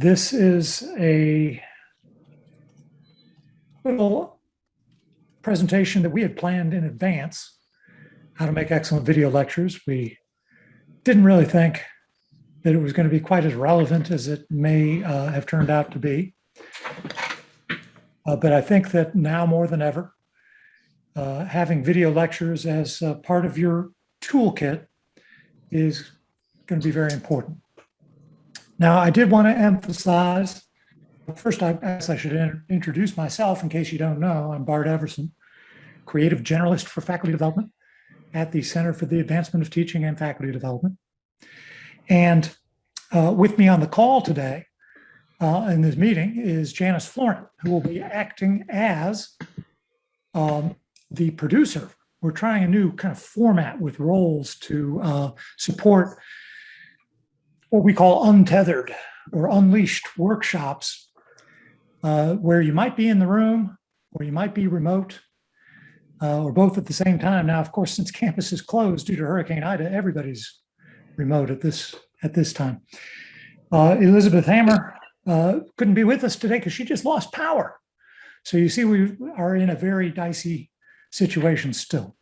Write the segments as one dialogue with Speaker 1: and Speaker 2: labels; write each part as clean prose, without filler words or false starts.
Speaker 1: This is a little presentation that we had planned in advance, how to make excellent video lectures. We didn't really think that it was going to be quite as relevant as it may have turned out to be. But I think that now more than ever, having video lectures as part of your toolkit is going to be very important. Now, I did want to emphasize, first, I guess I should introduce myself in case you don't know. I'm Bart Everson, creative generalist for faculty development at the Center for the Advancement of Teaching and Faculty Development. And with me on the call today in this meeting is Janice Florent, who will be acting as the producer. We're trying a new kind of format with roles to support what we call untethered or unleashed workshops, where you might be in the room or you might be remote or both at the same time. Now, of course, since campus is closed due to Hurricane Ida, everybody's remote at this time. Elizabeth Hammer couldn't be with us today because she just lost power. So you see, we are in a very dicey situation still.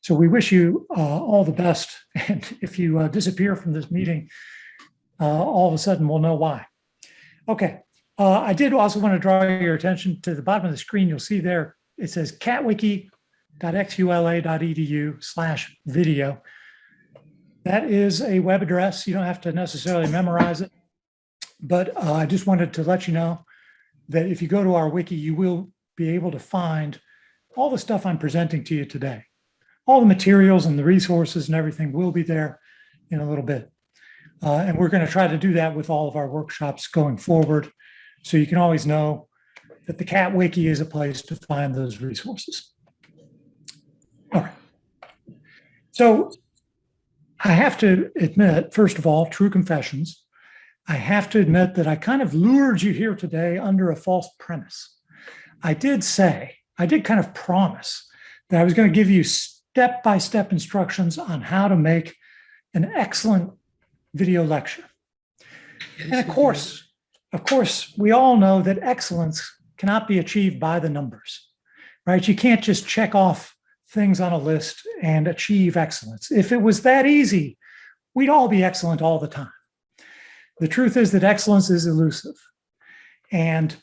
Speaker 1: So we wish you all the best. And if you disappear from this meeting, all of a sudden we'll know why. Okay, I did also want to draw your attention to the bottom of the screen. You'll see there, it says catwiki.xula.edu/video. That is a web address. You don't have to necessarily memorize it, but I just wanted to let you know that if you go to our wiki, you will be able to find all the stuff I'm presenting to you today. All the materials and the resources and everything will be there in a little bit. And we're going to try to do that with all of our workshops going forward. So you can always know that the CAT Wiki is a place to find those resources. All right. So I have to admit, first of all, true confessions. I have to admit that I kind of lured you here today under a false premise. I did kind of promise that I was going to give you step-by-step instructions on how to make an excellent video lecture. And of course, we all know that excellence cannot be achieved by the numbers, right? You can't just check off things on a list and achieve excellence. If it was that easy, we'd all be excellent all the time. The truth is that excellence is elusive. And,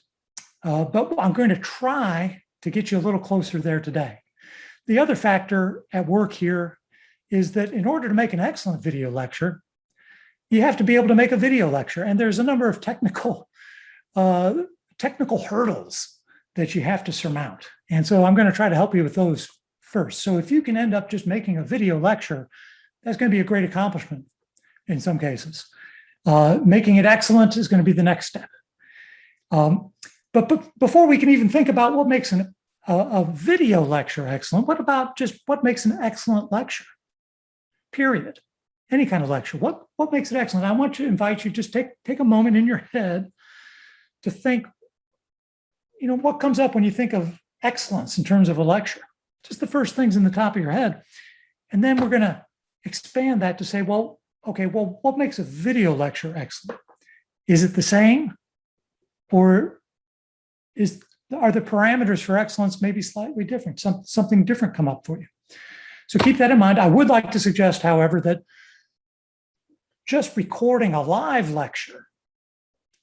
Speaker 1: but I'm going to try to get you a little closer there today. The other factor at work here is that in order to make an excellent video lecture, you have to be able to make a video lecture. And there's a number of technical hurdles that you have to surmount. And so I'm going to try to help you with those first. So if you can end up just making a video lecture, that's going to be a great accomplishment in some cases. Making it excellent is going to be the next step. But before we can even think about what makes a video lecture excellent, what about just what makes an excellent lecture? Period. Any kind of lecture. What makes it excellent? I want to invite you, just take a moment in your head to think, what comes up when you think of excellence in terms of a lecture? Just the first things in the top of your head. And then we're going to expand that to say, well, what makes a video lecture excellent? Is it the same? Or are the parameters for excellence maybe slightly different? Something different come up for you. So keep that in mind. I would like to suggest, however, that just recording a live lecture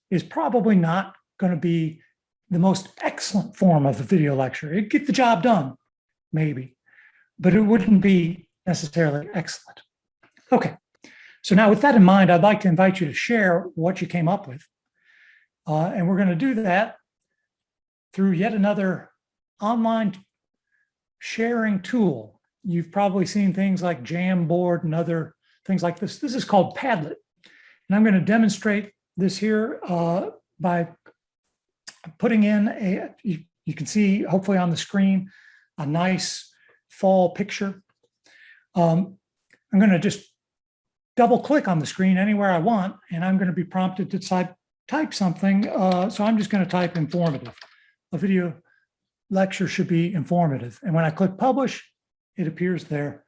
Speaker 1: is probably not going to be the most excellent form of a video lecture. It'd get the job done, maybe, but it wouldn't be necessarily excellent. Okay, so now with that in mind, I'd like to invite you to share what you came up with. And we're going to do that through yet another online sharing tool. You've probably seen things like Jamboard and other things like this. This is called Padlet. And I'm going to demonstrate this here by putting in you can see hopefully on the screen, a nice fall picture. I'm going to just double click on the screen anywhere I want, and I'm going to be prompted to type something. So I'm just going to type informative. A video lecture should be informative. And when I click publish, it appears there.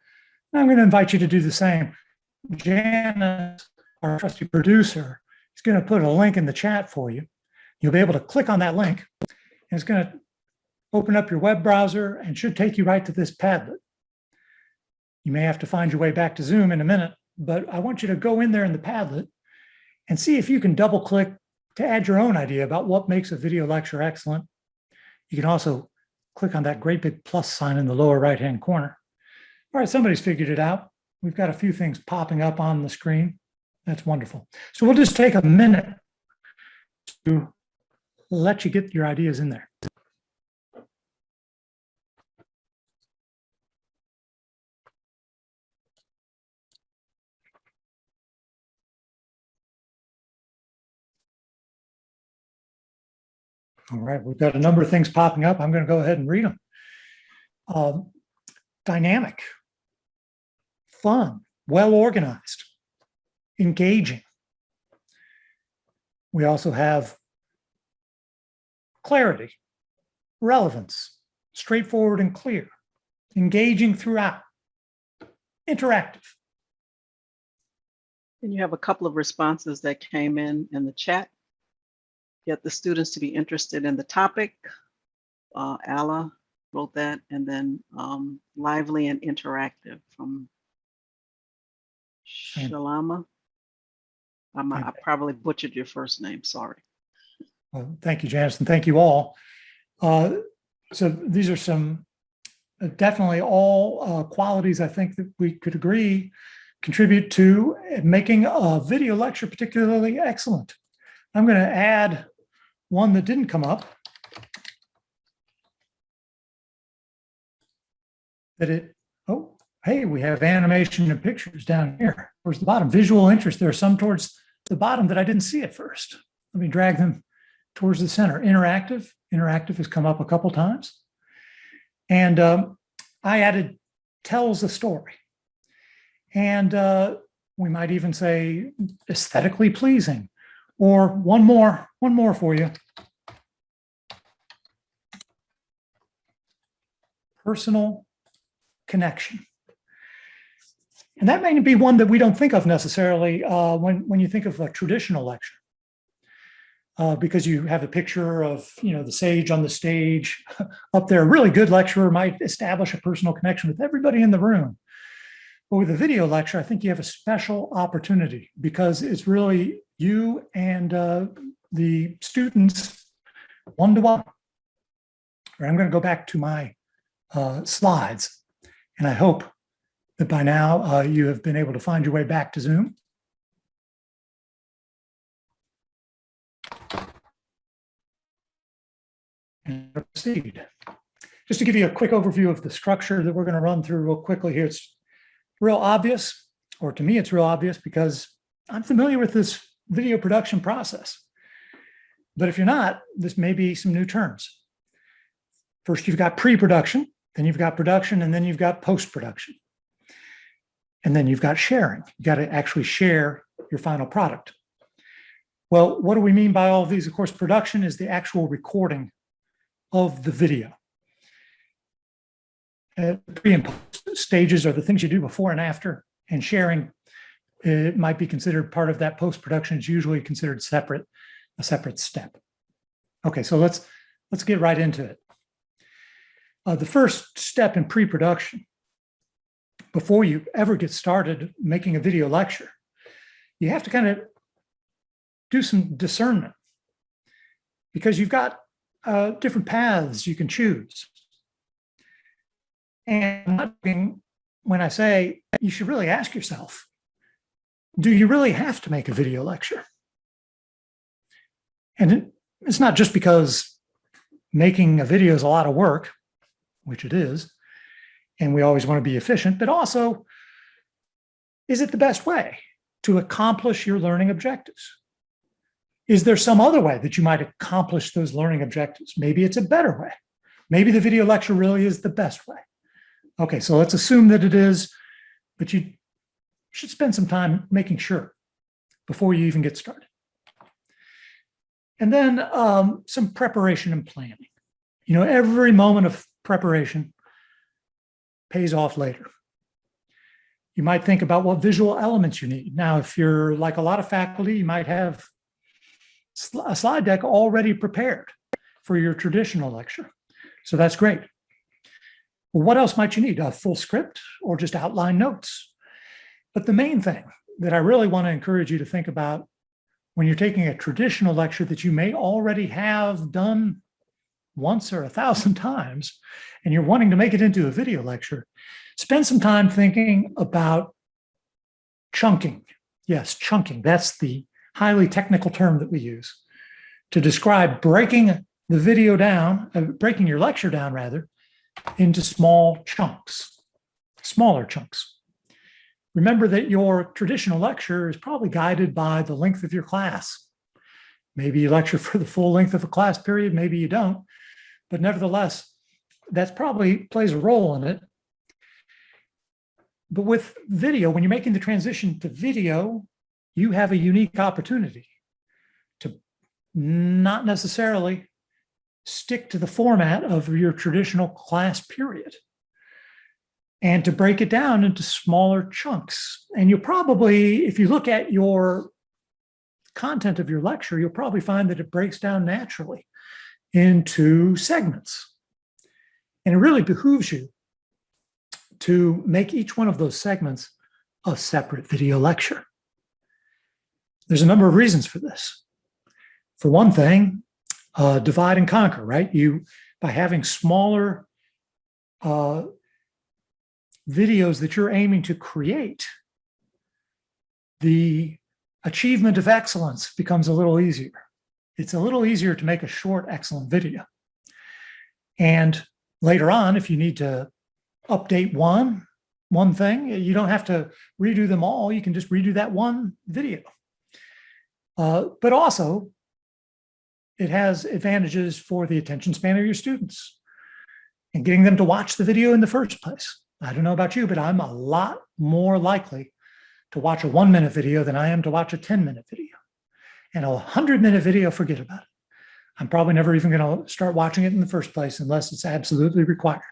Speaker 1: And I'm going to invite you to do the same. Janice, our trusty producer, He's going to put a link in the chat for you. You'll be able to click on that link, and it's going to open up your web browser and should take you right to this Padlet. You may have to find your way back to Zoom in a minute, but I want you to go in there in the Padlet and see if you can double click to add your own idea about what makes a video lecture excellent. You can also click on that great big plus sign in the lower right-hand corner. All right, somebody's figured it out. We've got a few things popping up on the screen. That's wonderful. So we'll just take a minute to let you get your ideas in there. All right, we've got a number of things popping up. I'm going to go ahead and read them. Dynamic, fun, well-organized, engaging. We also have clarity, relevance, straightforward and clear, engaging throughout, interactive.
Speaker 2: And you have a couple of responses that came in the chat. Get the students to be interested in the topic. Ala wrote that, and then lively and interactive from Shalama. I probably butchered your first name, sorry.
Speaker 1: Well, thank you, Janice, and thank you all. So these are some definitely all qualities I think that we could agree contribute to making a video lecture particularly excellent. I'm going to add one that didn't come up. Oh, hey, we have animation and pictures down here towards the bottom. Visual interest, there are some towards the bottom that I didn't see at first. Let me drag them towards the center. Interactive has come up a couple times. And I added tells a story. And we might even say aesthetically pleasing. Or one more for you. Personal connection. And that may be one that we don't think of necessarily when you think of a traditional lecture. Because you have a picture of, the sage on the stage up there. A really good lecturer might establish a personal connection with everybody in the room. But with a video lecture, I think you have a special opportunity because it's really you and the students one-to-one. Right, I'm going to go back to my slides, and I hope that by now you have been able to find your way back to Zoom. And proceed. Just to give you a quick overview of the structure that we're going to run through real quickly here. It's real obvious, or to me it's real obvious because I'm familiar with this video production process. But if you're not, this may be some new terms. First, you've got pre-production, then you've got production, and then you've got post-production. And then you've got sharing. You got to actually share your final product. Well, what do we mean by all of these? Of course, production is the actual recording of the video. Pre and post stages are the things you do before and after, and sharing, it might be considered part of that post-production. It's usually considered a separate step. Okay, so let's get right into it. The first step in pre-production, before you ever get started making a video lecture, you have to kind of do some discernment because you've got different paths you can choose. And when I say you should really ask yourself, do you really have to make a video lecture? And it's not just because making a video is a lot of work, which it is, and we always want to be efficient, but also, is it the best way to accomplish your learning objectives? Is there some other way that you might accomplish those learning objectives? Maybe it's a better way. Maybe the video lecture really is the best way. Okay, so let's assume that it is, but you should spend some time making sure before you even get started. And then some preparation and planning. Every moment of preparation pays off later. You might think about what visual elements you need. Now, if you're like a lot of faculty, you might have a slide deck already prepared for your traditional lecture. So that's great. Well, what else might you need? A full script or just outline notes? But the main thing that I really want to encourage you to think about when you're taking a traditional lecture that you may already have done once or 1,000 times, and you're wanting to make it into a video lecture, spend some time thinking about chunking. Yes, chunking. That's the highly technical term that we use to describe breaking the video down, breaking your lecture down rather, into small chunks, smaller chunks. Remember that your traditional lecture is probably guided by the length of your class. Maybe you lecture for the full length of a class period, maybe you don't, but nevertheless, that probably plays a role in it. But with video, when you're making the transition to video, you have a unique opportunity to not necessarily stick to the format of your traditional class period and to break it down into smaller chunks. And you'll probably, if you look at your content of your lecture, you'll probably find that it breaks down naturally into segments. And it really behooves you to make each one of those segments a separate video lecture. There's a number of reasons for this. For one thing, divide and conquer, right? By having smaller videos that you're aiming to create, the achievement of excellence becomes a little easier. It's a little easier to make a short, excellent video. And later on, if you need to update one thing, you don't have to redo them all. You can just redo that one video. But also, it has advantages for the attention span of your students and getting them to watch the video in the first place. I don't know about you, but I'm a lot more likely to watch a 1-minute video than I am to watch a 10-minute video. And a 100-minute video, forget about it. I'm probably never even going to start watching it in the first place unless it's absolutely required.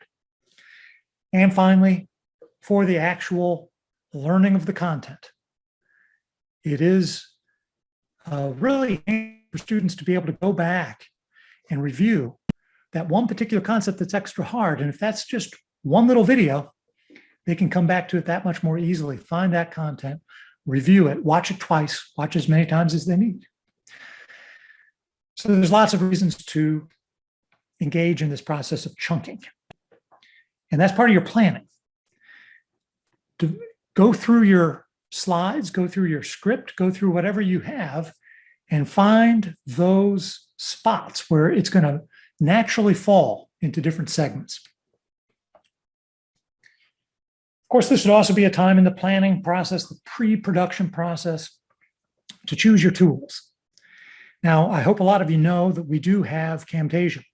Speaker 1: And finally, for the actual learning of the content, it is really for students to be able to go back and review that one particular concept that's extra hard. And if that's just one little video, they can come back to it that much more easily, find that content, review it, watch it twice, watch as many times as they need. So there's lots of reasons to engage in this process of chunking. And that's part of your planning. To go through your slides, go through your script, go through whatever you have, and find those spots where it's going to naturally fall into different segments. Of course, this would also be a time in the planning process, the pre-production process, to choose your tools. Now, I hope a lot of you know that we do have Camtasia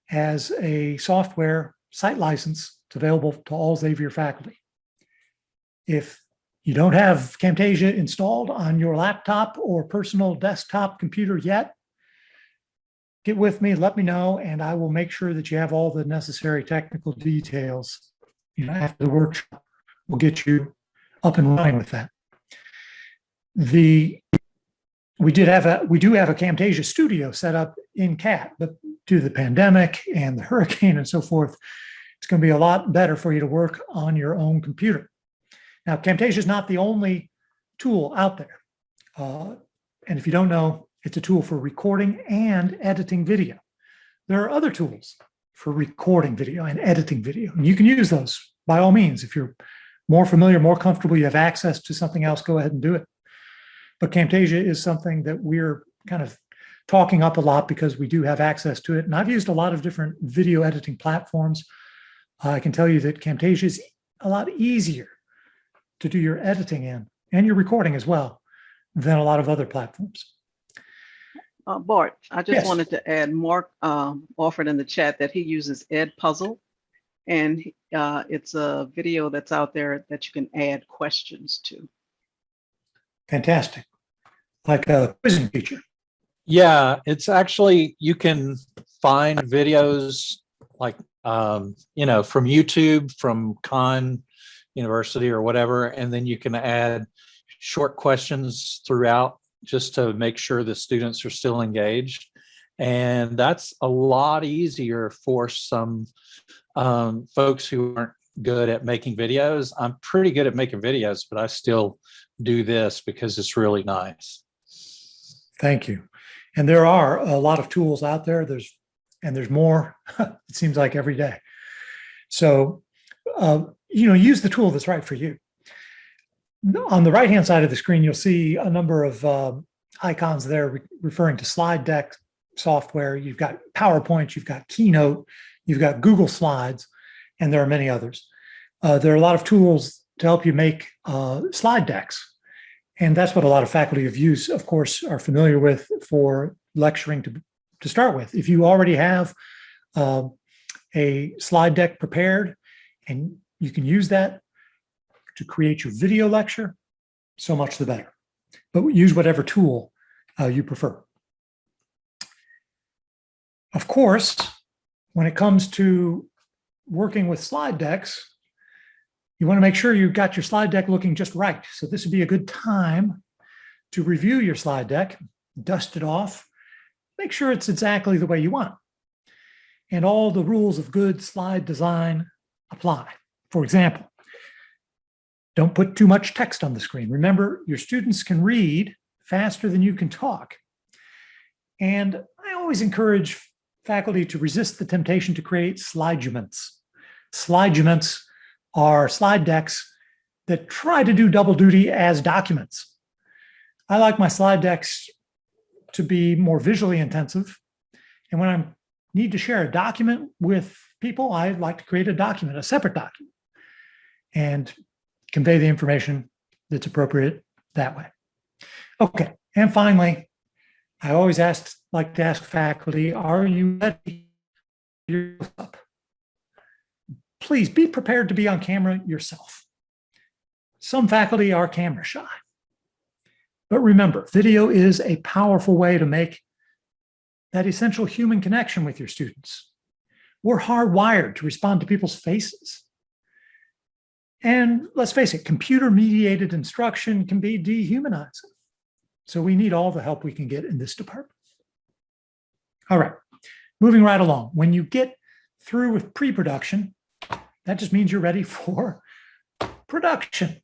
Speaker 1: as a software site license. It's available to all Xavier faculty. If you don't have Camtasia installed on your laptop or personal desktop computer yet, get with me, let me know, and I will make sure that you have all the necessary technical details. After the workshop, we'll get you up and running with that. We do have a Camtasia studio set up in CAT, but due to the pandemic and the hurricane and so forth, it's going to be a lot better for you to work on your own computer. Now, Camtasia is not the only tool out there. And if you don't know, it's a tool for recording and editing video. There are other tools for recording video and editing video, and you can use those by all means. If you're more familiar, more comfortable, you have access to something else, go ahead and do it. But Camtasia is something that we're kind of talking up a lot because we do have access to it. And I've used a lot of different video editing platforms. I can tell you that Camtasia is a lot easier to do your editing in and your recording as well than a lot of other platforms.
Speaker 2: Bart, I just
Speaker 1: Yes.
Speaker 2: wanted to add, Mark offered in the chat that he uses Edpuzzle, and it's a video that's out there that you can add questions to.
Speaker 1: Fantastic. Like a quizzing feature.
Speaker 3: Yeah, it's actually, you can find videos like, from YouTube, from Khan University or whatever, and then you can add short questions throughout just to make sure the students are still engaged. And that's a lot easier for some folks who aren't good at making videos. I'm pretty good at making videos, but I still do this because it's really nice.
Speaker 1: Thank you. And there are a lot of tools out there. There's more, it seems like every day. So, use the tool that's right for you. On the right-hand side of the screen, you'll see a number of icons there referring to slide deck software. You've got PowerPoint, you've got Keynote, you've got Google Slides, and there are many others. There are a lot of tools to help you make slide decks. And that's what a lot of faculty of use, of course, are familiar with for lecturing to start with. If you already have a slide deck prepared and you can use that to create your video lecture, so much the better. But use whatever tool you prefer. Of course, when it comes to working with slide decks, you want to make sure you've got your slide deck looking just right. So this would be a good time to review your slide deck, dust it off, make sure it's exactly the way you want. And all the rules of good slide design apply. For example, don't put too much text on the screen. Remember, your students can read faster than you can talk. And I always encourage faculty to resist the temptation to create sliduments. Sliduments are slide decks that try to do double duty as documents. I like my slide decks to be more visually intensive. And when I need to share a document with people, I like to create a document, a separate document, and convey the information that's appropriate that way. Okay, and finally, I always like to ask faculty, are you ready? Please be prepared to be on camera yourself. Some faculty are camera shy. But remember, video is a powerful way to make that essential human connection with your students. We're hardwired to respond to people's faces. And let's face it, computer-mediated instruction can be dehumanizing. So we need all the help we can get in this department. All right, moving right along. When you get through with pre-production, that just means you're ready for production.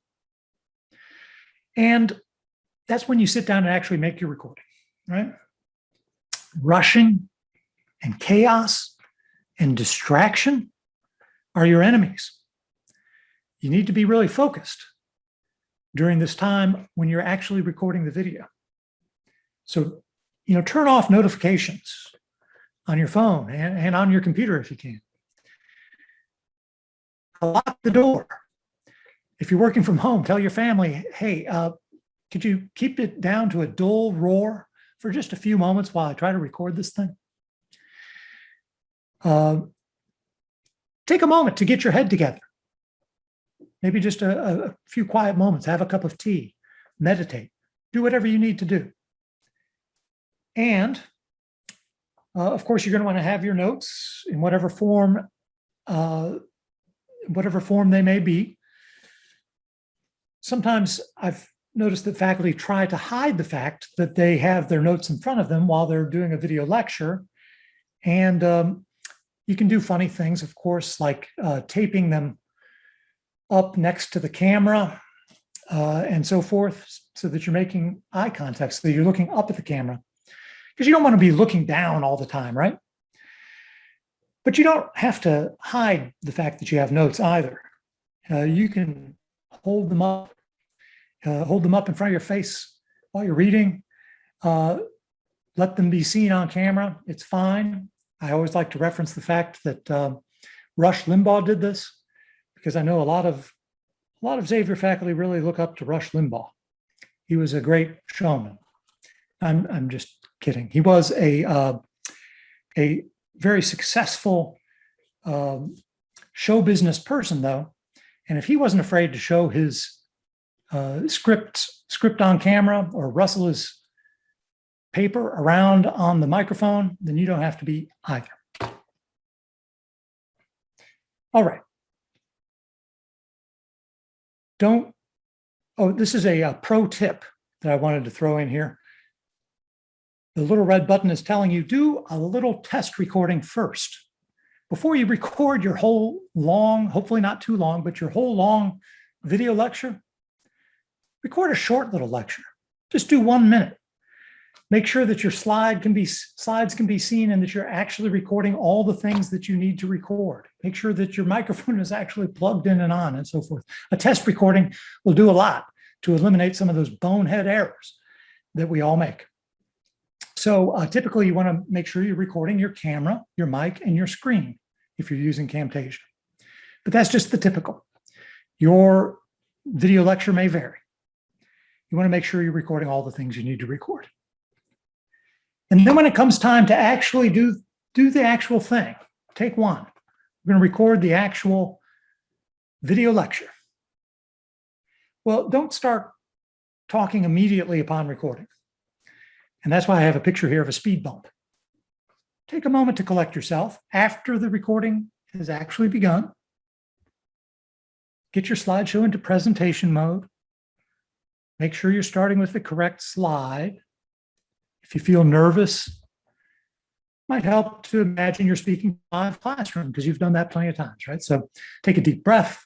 Speaker 1: And that's when you sit down and actually make your recording, right? Rushing and chaos and distraction are your enemies. You need to be really focused during this time when you're actually recording the video. So, turn off notifications on your phone and on your computer if you can. Lock the door. If you're working from home, tell your family, hey, could you keep it down to a dull roar for just a few moments while I try to record this thing? Take a moment to get your head together. Maybe just a few quiet moments, have a cup of tea, meditate, do whatever you need to do. And of course, you're going to want to have your notes in whatever form they may be. Sometimes I've noticed that faculty try to hide the fact that they have their notes in front of them while they're doing a video lecture. And you can do funny things, of course, like taping them up next to the camera and so forth, so that you're making eye contact, so that you're looking up at the camera, because you don't want to be looking down all the time, right? But you don't have to hide the fact that you have notes either. You can hold them up in front of your face while you're reading. Let them be seen on camera. It's fine. I always like to reference the fact that Rush Limbaugh did this, because I know a lot of Xavier faculty really look up to Rush Limbaugh. He was a great showman. I'm just kidding. He was a very successful show business person, though, and if he wasn't afraid to show his script on camera or rustle his paper around on the microphone, then you don't have to be either. All right. This is a pro tip that I wanted to throw in here. the little red button is telling you, do a little test recording first. Before you record your whole long, hopefully not too long, but your whole long video lecture, record a short little lecture. Just do 1 minute. Make sure that your slides can be seen and that you're actually recording all the things that you need to record. Make sure that your microphone is actually plugged in and on and so forth. A test recording will do a lot to eliminate some of those bonehead errors that we all make. So typically you want to make sure you're recording your camera, your mic, and your screen if you're using Camtasia. But that's just the typical. Your video lecture may vary. You want to make sure you're recording all the things you need to record. And then when it comes time to actually do the actual thing, take one. We're going to record the actual video lecture. Well, don't start talking immediately upon recording. And that's why I have a picture here of a speed bump. Take a moment to collect yourself after the recording has actually begun. Get your slideshow into presentation mode. Make sure you're starting with the correct slide. If you feel nervous, it might help to imagine you're speaking in a live classroom because you've done that plenty of times, right? So take a deep breath,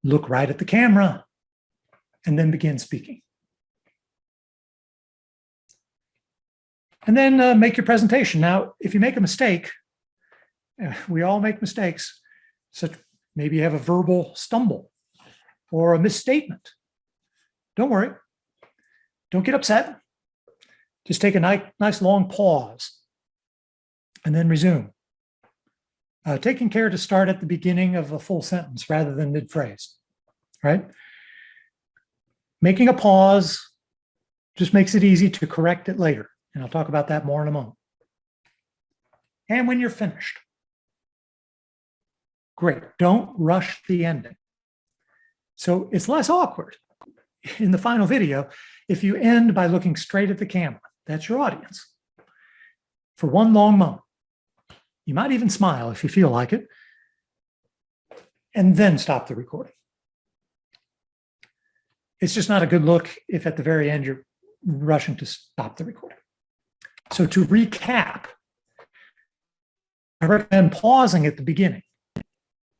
Speaker 1: look right at the camera, and then begin speaking. And then make your presentation. Now, if you make a mistake, we all make mistakes. So maybe you have a verbal stumble or a misstatement. Don't worry. Don't get upset. Just take a nice long pause and then resume. Taking care to start at the beginning of a full sentence rather than mid-phrase, right? Making a pause just makes it easy to correct it later. And I'll talk about that more in a moment. And when you're finished, great. Don't rush the ending. So it's less awkward in the final video if you end by looking straight at the camera. That's your audience for one long moment. You might even smile if you feel like it, and then stop the recording. It's just not a good look if at the very end you're rushing to stop the recording. So to recap, I recommend pausing at the beginning,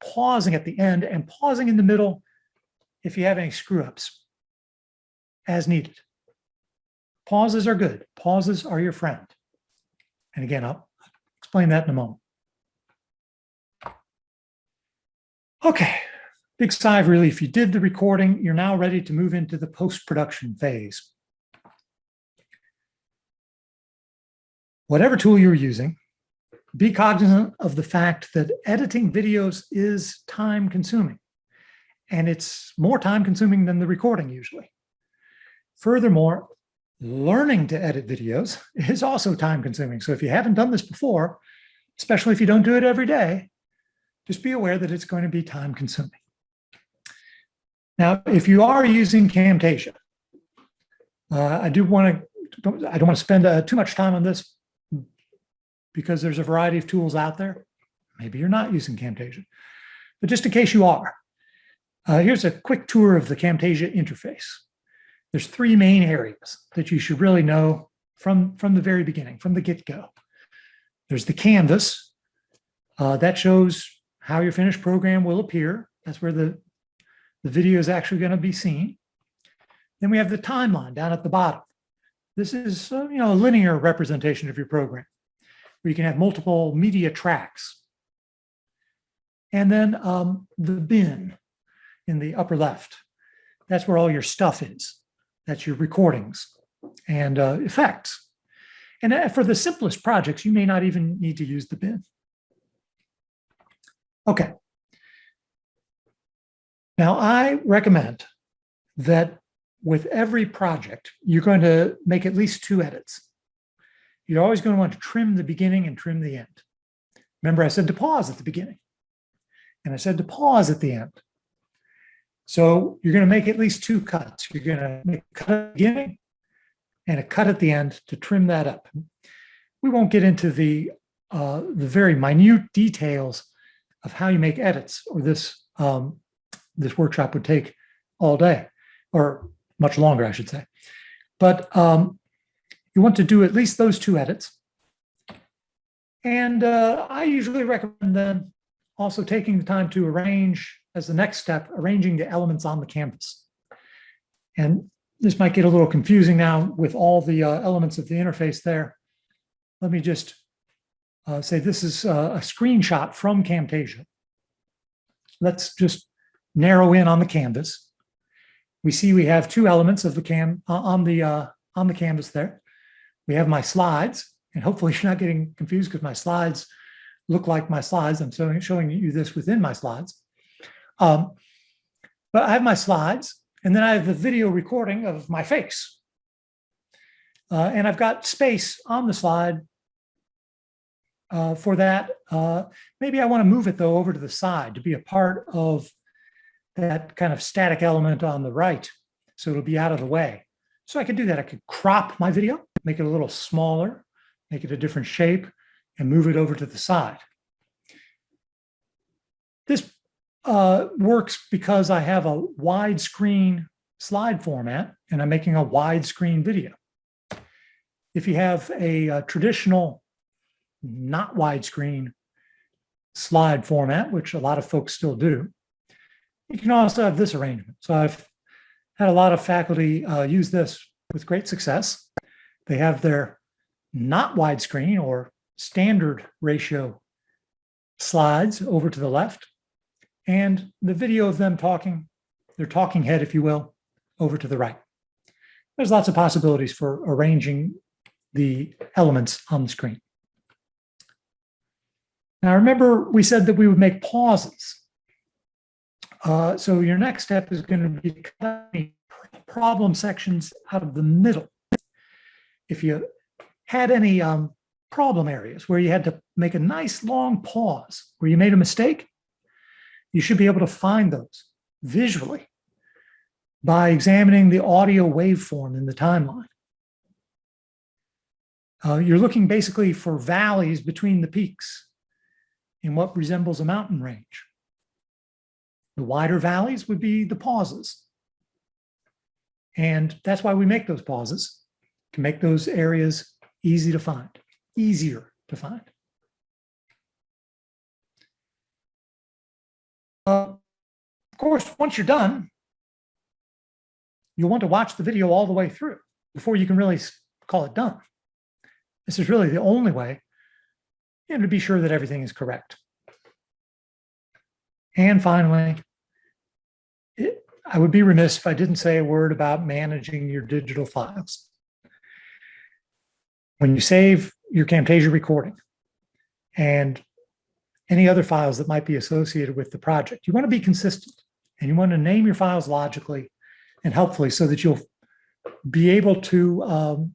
Speaker 1: pausing at the end, and pausing in the middle if you have any screw-ups as needed. Pauses are good. Pauses are your friend. And again, I'll explain that in a moment. Okay, big sigh of relief. You did the recording. You're now ready to move into the post-production phase. Whatever tool you're using, be cognizant of the fact that editing videos is time consuming, and it's more time consuming than the recording usually. Furthermore, learning to edit videos is also time consuming. So if you haven't done this before, especially if you don't do it every day, just be aware that it's going to be time consuming. Now, if you are using Camtasia, I don't want to spend too much time on this because there's a variety of tools out there. Maybe you're not using Camtasia, but just in case you are, here's a quick tour of the Camtasia interface. There's three main areas that you should really know from the very beginning, from the get-go. There's the canvas. That shows how your finished program will appear. That's where the video is actually going to be seen. Then we have the timeline down at the bottom. This is a linear representation of your program, where you can have multiple media tracks. And then the bin in the upper left. That's where all your stuff is. That's your recordings and effects. And for the simplest projects, you may not even need to use the bin. Okay. Now, I recommend that with every project, you're going to make at least 2 edits. You're always going to want to trim the beginning and trim the end. Remember, I said to pause at the beginning, and I said to pause at the end. So you're going to make at least 2 cuts. You're going to make a cut at the beginning and a cut at the end to trim that up. We won't get into the very minute details of how you make edits, or this workshop would take all day, or much longer, I should say. But you You want to do at least those 2 edits. And I usually recommend then also taking the time to arrange, as the next step, arranging the elements on the canvas. And this might get a little confusing now with all the elements of the interface there. Let me just say this is a screenshot from Camtasia. Let's just narrow in on the canvas. We see we have 2 elements of the on the canvas there. We have my slides, and hopefully you're not getting confused because my slides look like my slides. I'm showing you this within my slides. But I have my slides, and then I have the video recording of my face. And I've got space on the slide for that. Maybe I want to move it, though, over to the side to be a part of that kind of static element on the right, so it'll be out of the way. So I could do that. I could crop my video, make it a little smaller, make it a different shape, and move it over to the side. This works because I have a widescreen slide format, and I'm making a widescreen video. If you have a traditional, not widescreen slide format, which a lot of folks still do, you can also have this arrangement. So I've had a lot of faculty use this with great success. They have their not widescreen or standard ratio slides over to the left, and the video of them talking, their talking head, if you will, over to the right. There's lots of possibilities for arranging the elements on the screen. Now, remember, we said that we would make pauses. So your next step is going to be cutting problem sections out of the middle. If you had any problem areas where you had to make a nice long pause, where you made a mistake, you should be able to find those visually by examining the audio waveform in the timeline. You're looking basically for valleys between the peaks in what resembles a mountain range. The wider valleys would be the pauses. And that's why we make those pauses, to make those areas easier to find. Of course, once you're done, you'll want to watch the video all the way through before you can really call it done. This is really the only way, and to be sure that everything is correct. And finally, I would be remiss if I didn't say a word about managing your digital files. When you save your Camtasia recording and any other files that might be associated with the project, you want to be consistent, and you want to name your files logically and helpfully so that you'll be able to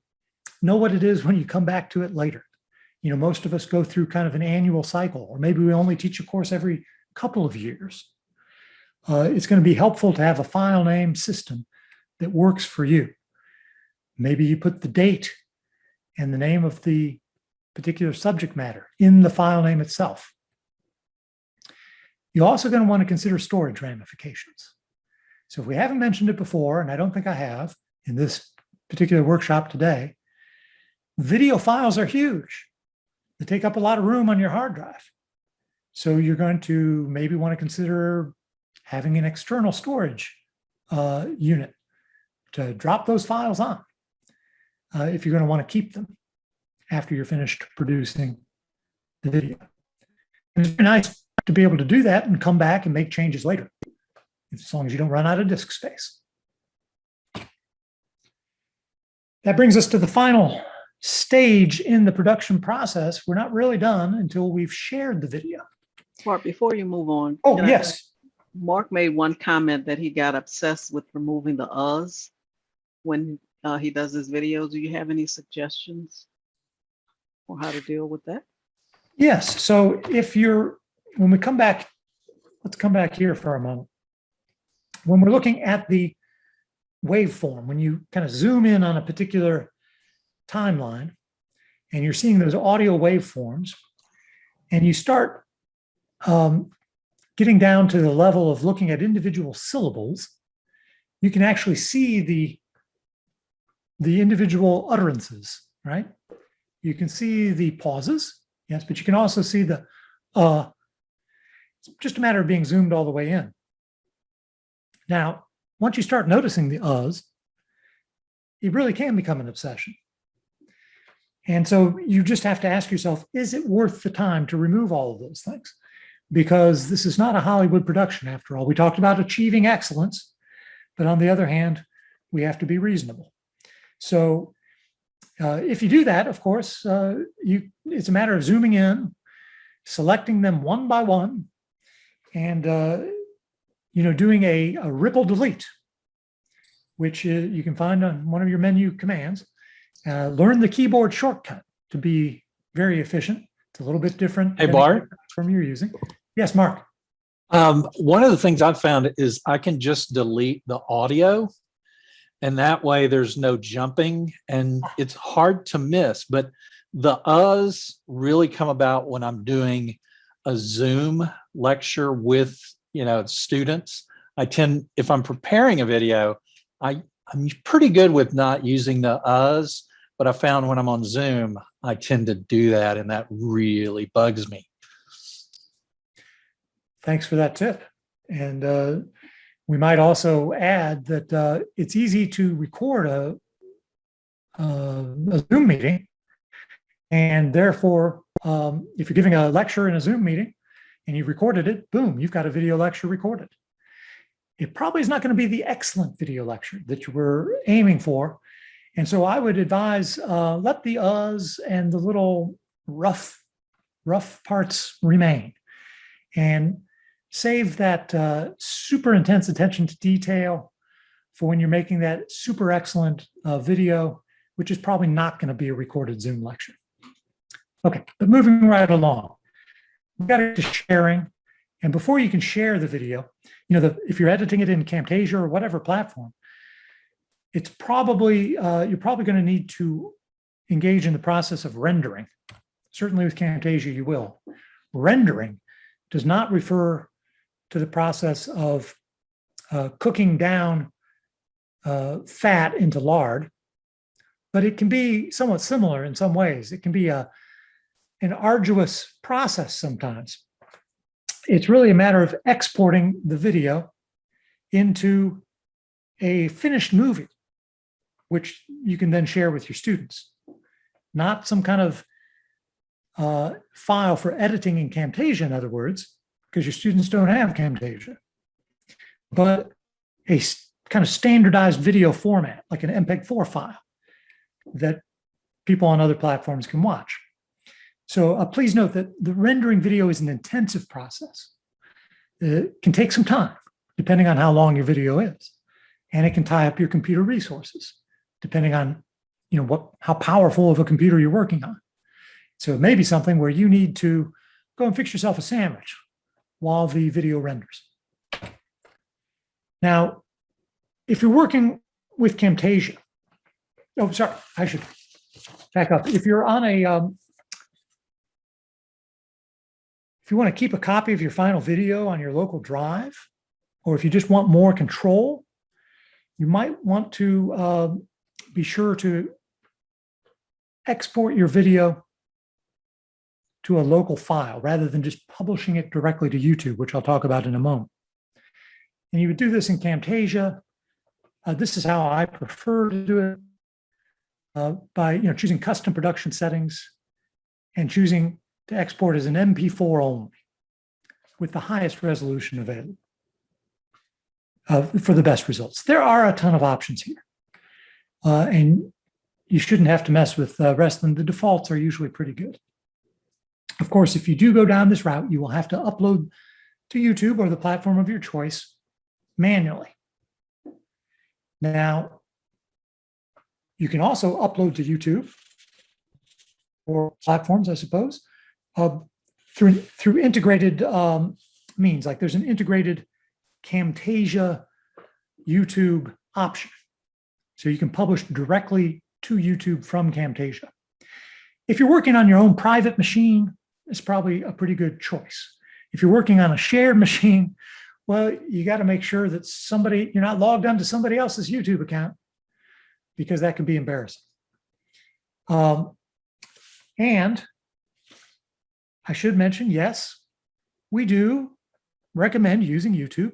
Speaker 1: know what it is when you come back to it later. You know, most of us go through kind of an annual cycle, or maybe we only teach a course every couple of years. It's going to be helpful to have a file name system that works for you. Maybe you put the date and the name of the particular subject matter in the file name itself. You're also going to want to consider storage ramifications. So if we haven't mentioned it before, and I don't think I have in this particular workshop today, video files are huge. They take up a lot of room on your hard drive. So you're going to maybe want to consider having an external storage unit to drop those files on if you're going to want to keep them after you're finished producing the video. And it's nice to be able to do that and come back and make changes later, as long as you don't run out of disk space. That brings us to the final stage in the production process. We're not really done until we've shared the video.
Speaker 2: Mark, before you move on.
Speaker 1: Oh, yes.
Speaker 2: Mark made one comment that he got obsessed with removing the uhs when he does his videos. Do you have any suggestions for how to deal with that?
Speaker 1: Yes. So when we come back, let's come back here for a moment. When we're looking at the waveform, when you kind of zoom in on a particular timeline and you're seeing those audio waveforms, and you start getting down to the level of looking at individual syllables, you can actually see the individual utterances right? You can see the pauses, yes, but you can also see the it's just a matter of being zoomed all the way in. Now, once you start noticing the uhs, it really can become an obsession. And so you just have to ask yourself, is it worth the time to remove all of those things? Because this is not a Hollywood production, after all. We talked about achieving excellence, but on the other hand, we have to be reasonable. So if you do that, of course, it's a matter of zooming in, selecting them one by one, and doing a ripple delete, which you can find on one of your menu commands. Learn the keyboard shortcut to be very efficient. It's a little bit different.
Speaker 3: Hey, Bart.
Speaker 1: From you're using. Yes, Mark.
Speaker 3: One of the things I've found is I can just delete the audio, and that way there's no jumping, and it's hard to miss. But the uhs really come about when I'm doing a Zoom lecture with students. If I'm preparing a video, I'm pretty good with not using the uhs, but I found when I'm on Zoom, I tend to do that, and that really bugs me.
Speaker 1: Thanks for that tip. And we might also add that it's easy to record a Zoom meeting. And therefore, if you're giving a lecture in a Zoom meeting and you've recorded it, boom, you've got a video lecture recorded. It probably is not going to be the excellent video lecture that you were aiming for. And so I would advise let the uhs and the little rough parts remain, and save that super intense attention to detail for when you're making that super excellent video, which is probably not going to be a recorded Zoom lecture. Okay, but moving right along, we've got to get to sharing. And before you can share the video, if you're editing it in Camtasia or whatever platform, it's probably you're probably going to need to engage in the process of rendering. Certainly with Camtasia, you will. Rendering does not refer to the process of cooking down fat into lard, but it can be somewhat similar in some ways. It can be an arduous process sometimes. It's really a matter of exporting the video into a finished movie, which you can then share with your students. Not some kind of file for editing in Camtasia, in other words, because your students don't have Camtasia, but a kind of standardized video format, like an MPEG-4 file that people on other platforms can watch. So please note that the rendering video is an intensive process. It can take some time, depending on how long your video is, and it can tie up your computer resources, depending on how powerful of a computer you're working on. So it may be something where you need to go and fix yourself a sandwich while the video renders. Now, if you're working with Camtasia, oh, sorry, I should back up. If you're on if you want to keep a copy of your final video on your local drive, or if you just want more control, you might want to be sure to export your video to a local file rather than just publishing it directly to YouTube, which I'll talk about in a moment. And you would do this in Camtasia. This is how I prefer to do it, by choosing custom production settings and choosing to export as an MP4 only with the highest resolution available for the best results. There are a ton of options here, and you shouldn't have to mess with the rest of them. The defaults are usually pretty good. Of course, if you do go down this route, you will have to upload to YouTube or the platform of your choice manually. Now, you can also upload to YouTube or platforms, I suppose, through integrated means. Like there's an integrated Camtasia YouTube option. So you can publish directly to YouTube from Camtasia. If you're working on your own private machine, it's probably a pretty good choice. If you're working on a shared machine, well, you got to make sure that you're not logged onto somebody else's YouTube account, because that can be embarrassing. And I should mention, yes, we do recommend using YouTube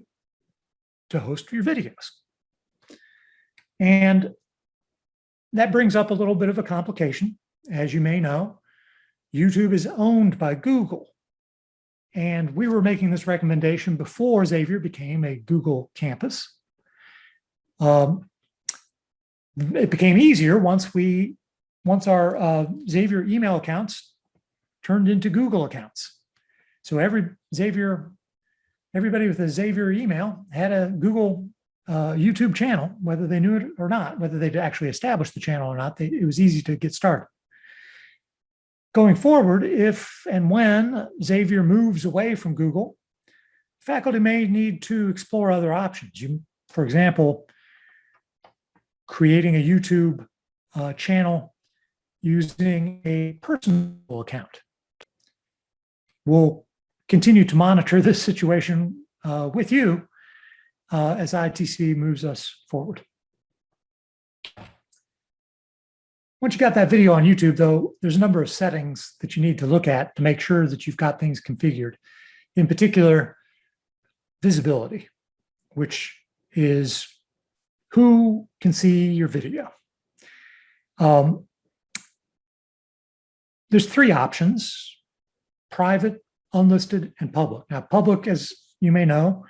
Speaker 1: to host your videos. And that brings up a little bit of a complication. As you may know, YouTube is owned by Google. And we were making this recommendation before Xavier became a Google campus. It became easier once our Xavier email accounts turned into Google accounts. So everybody with a Xavier email had a Google YouTube channel, whether they knew it or not, whether they'd actually established the channel or not. It was easy to get started. Going forward, if and when Xavier moves away from Google, faculty may need to explore other options. For example, creating a YouTube channel using a personal account. We'll continue to monitor this situation with you as ITC moves us forward. Once you got that video on YouTube, though, there's a number of settings that you need to look at to make sure that you've got things configured. In particular, visibility, which is who can see your video. There's three options: private, unlisted, and public. Now, public, as you may know,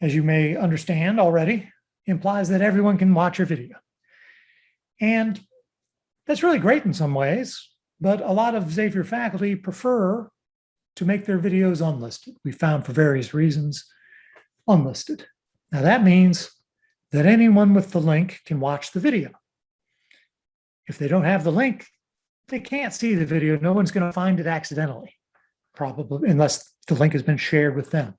Speaker 1: as you may understand already, implies that everyone can watch your video. And that's really great in some ways, but a lot of Xavier faculty prefer to make their videos unlisted. We found for various reasons, unlisted. Now that means that anyone with the link can watch the video. If they don't have the link, they can't see the video. No one's going to find it accidentally, probably, unless the link has been shared with them.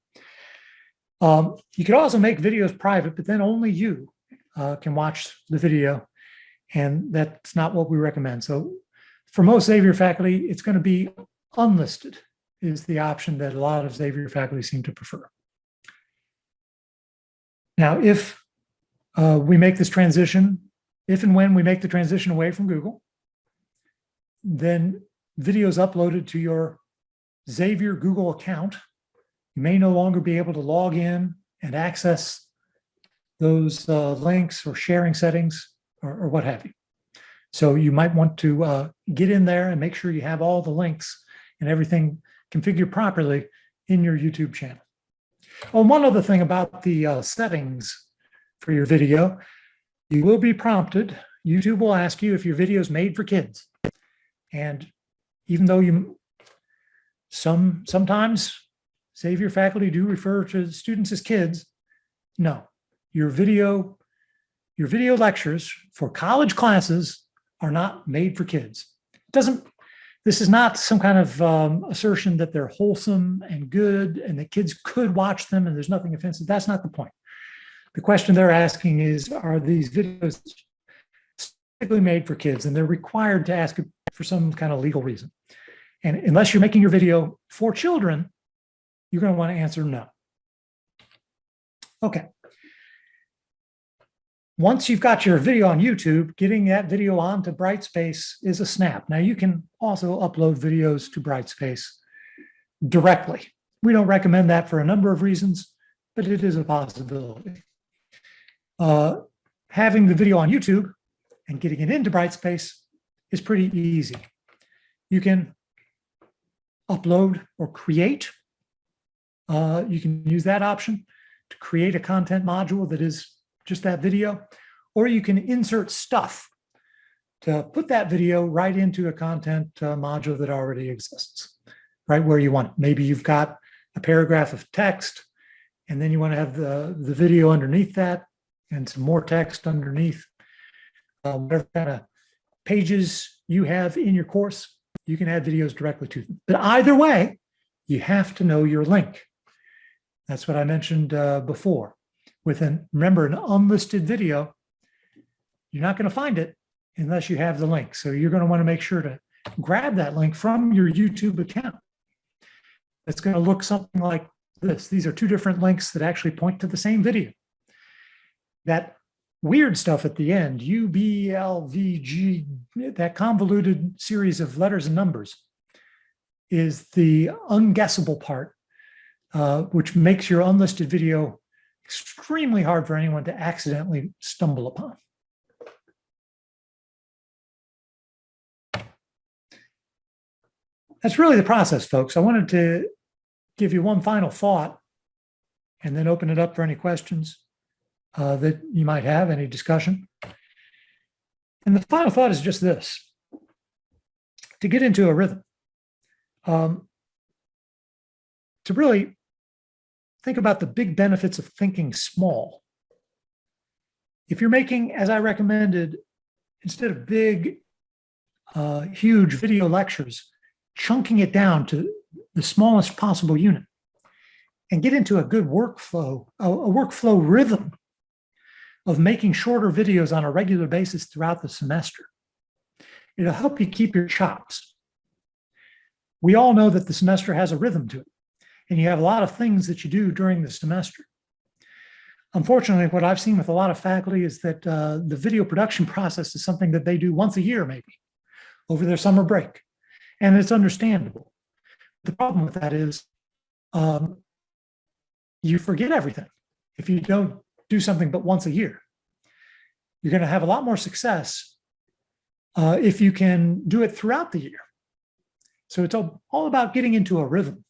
Speaker 1: You could also make videos private, but then only you can watch the video. And that's not what we recommend. So for most Xavier faculty, it's going to be unlisted is the option that a lot of Xavier faculty seem to prefer. Now, if we make this transition, if and when we make the transition away from Google, then videos uploaded to your Xavier Google account, you may no longer be able to log in and access those links or sharing settings or what have you. So you might want to get in there and make sure you have all the links and everything configured properly in your YouTube channel. Oh, one other thing about the settings for your video, you will be prompted. YouTube will ask you if your video is made for kids. And even though sometimes Xavier faculty do refer to students as kids, no, your video lectures for college classes are not made for kids. This is not some kind of assertion that they're wholesome and good and that kids could watch them and there's nothing offensive. That's not the point. The question they're asking is, are these videos specifically made for kids? And they're required to ask for some kind of legal reason. And unless you're making your video for children, you're going to want to answer no. Okay. Once you've got your video on YouTube, getting that video onto Brightspace is a snap. Now, you can also upload videos to Brightspace directly. We don't recommend that for a number of reasons, but it is a possibility. Having the video on YouTube and getting it into Brightspace is pretty easy. You can upload or create. You can use that option to create a content module that is just that video, or you can insert stuff to put that video right into a content module that already exists, right where you want it. Maybe you've got a paragraph of text, and then you want to have the video underneath that and some more text underneath. Whatever kind of pages you have in your course, you can add videos directly to them. But either way, you have to know your link. That's what I mentioned before. Remember, an unlisted video, you're not going to find it unless you have the link. So you're going to want to make sure to grab that link from your YouTube account. It's going to look something like this. These are two different links that actually point to the same video. That weird stuff at the end, U, B, L, V, G, that convoluted series of letters and numbers is the unguessable part, which makes your unlisted video extremely hard for anyone to accidentally stumble upon. That's really the process, folks. I wanted to give you one final thought and then open it up for any questions that you might have, any discussion. And the final thought is just this: to get into a rhythm, to really think about the big benefits of thinking small. If you're making, as I recommended, instead of big, huge video lectures, chunking it down to the smallest possible unit and get into a good workflow, a workflow rhythm of making shorter videos on a regular basis throughout the semester. It'll help you keep your chops. We all know that the semester has a rhythm to it, and you have a lot of things that you do during the semester. Unfortunately, what I've seen with a lot of faculty is that the video production process is something that they do once a year, maybe, over their summer break. And it's understandable. The problem with that is you forget everything if you don't do something but once a year. You're going to have a lot more success if you can do it throughout the year. So it's all about getting into a rhythm.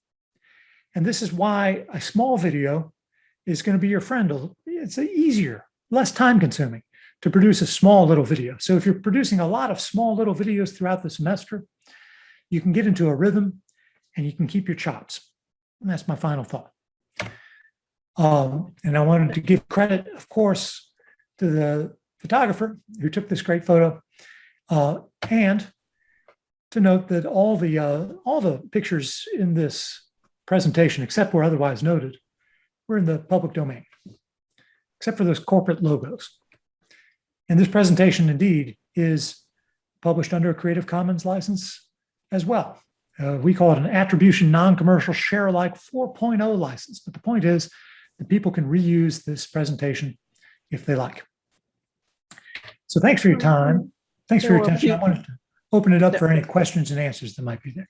Speaker 1: And this is why a small video is going to be your friend. It's easier, less time consuming to produce a small little video. So if you're producing a lot of small little videos throughout the semester, you can get into a rhythm and you can keep your chops. And that's my final thought. And I wanted to give credit, of course, to the photographer who took this great photo, and to note that all the pictures in this presentation, except where otherwise noted, were in the public domain, except for those corporate logos. And this presentation indeed is published under a Creative Commons license as well. We call it an attribution non-commercial share-alike 4.0 license. But the point is that people can reuse this presentation if they like. So thanks for your time. Thanks for your attention. I wanted to open it up for any questions and answers that might be there.